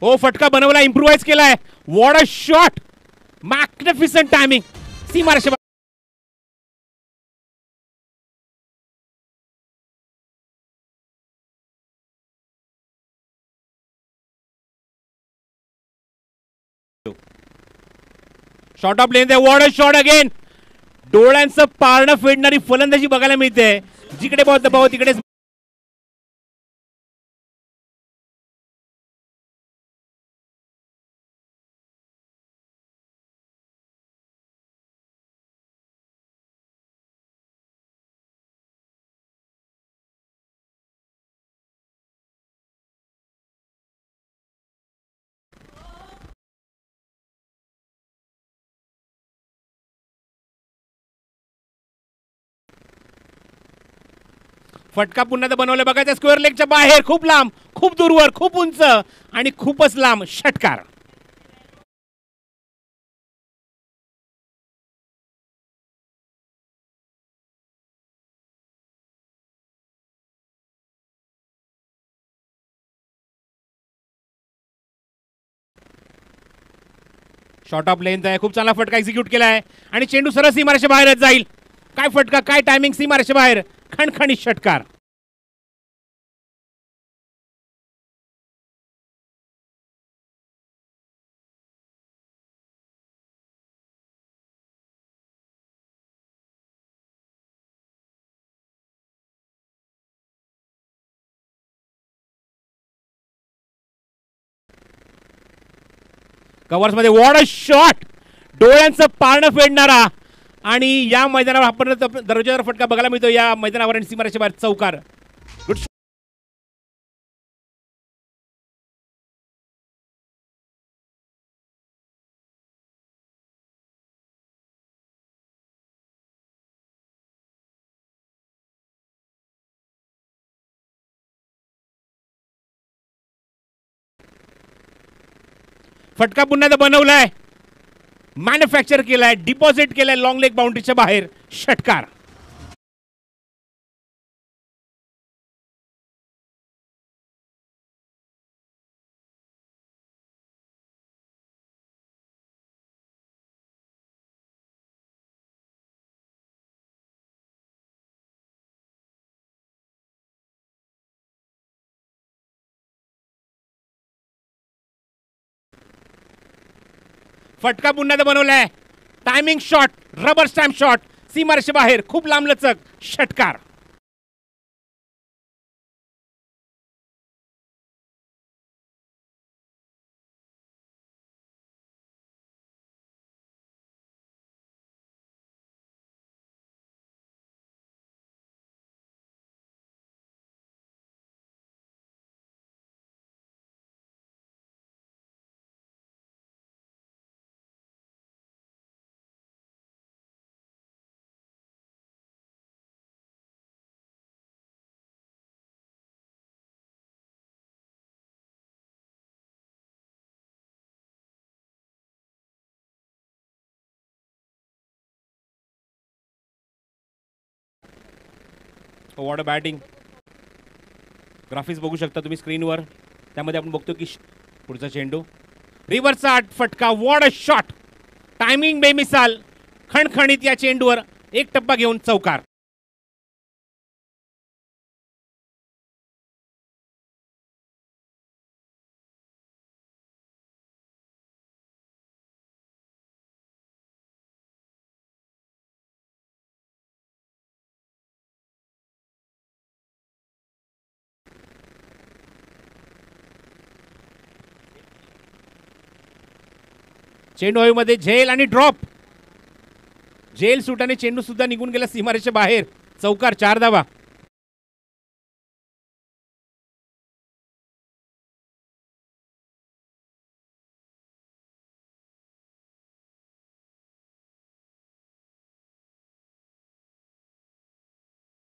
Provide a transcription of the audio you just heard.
हो फटका बनवला, इम्प्रोवाइज केलाय. What a shot, magnificent timing. सीमारेषा शॉट ऑफ लेंथ आहे. What a shot again. डोळ्यांचं पारणं फेडणारी फलंदाजी बघायला मिळते. जिकडे बॉल दबाव तिकडे फटका पुन्हा बनवलं बघायचं. स्क्वेअर लेगच्या बाहेर, खूप लांब, खूप दूरवर, खूप उंच आणि खूपच लांब षटकार. शॉट ऑफ लेंथ आहे. खूप चांगला फटका एक्झिक्यूट केलाय आणि चेंडू सरळ सीमारेषा बाहेरच जाईल. काय फटका, काय टायमिंग. सीमारेषा बाहेर, खणखणीत षटकार. कव्हर्स मध्ये व्हॉट अ शॉट. डोळ्यांचं पारणं फेडणारा आणि या मैदानावर आपण दररोजचा फटका बघायला मिळतो. या मैदानावर आणि सीमारेषा बाहेर चौकार. गुड. फटका पुन्हा बनवलाय, मॅन्युफॅक्चर केलाय, डिपॉझिट केलाय लॉंग लेग बाउंड्रीच्या बाहेर षटकार. फटका पुन्हा बनवलाय. Timing shot, rubber stamp shot. सीमारेषा बाहेर, खूप लांब लचक षटकार. What a batting. ग्राफिक्स बघू शकता तुम्ही स्क्रीनवर. त्यामध्ये आपण बघतो की पुढचा चेंडू, रिव्हर्सचा फटका. व्हॉट अ शॉट, टायमिंग बेमिसाल, खणखणीत. या चेंडूवर एक टप्पा घेऊन चौकार. चेंडू हवेमध्ये झेल आणि ड्रॉप. झेल सुटाने चेंडू सुद्धा निघून गेला सीमारेषा बाहेर. चौकार, 4 धावा.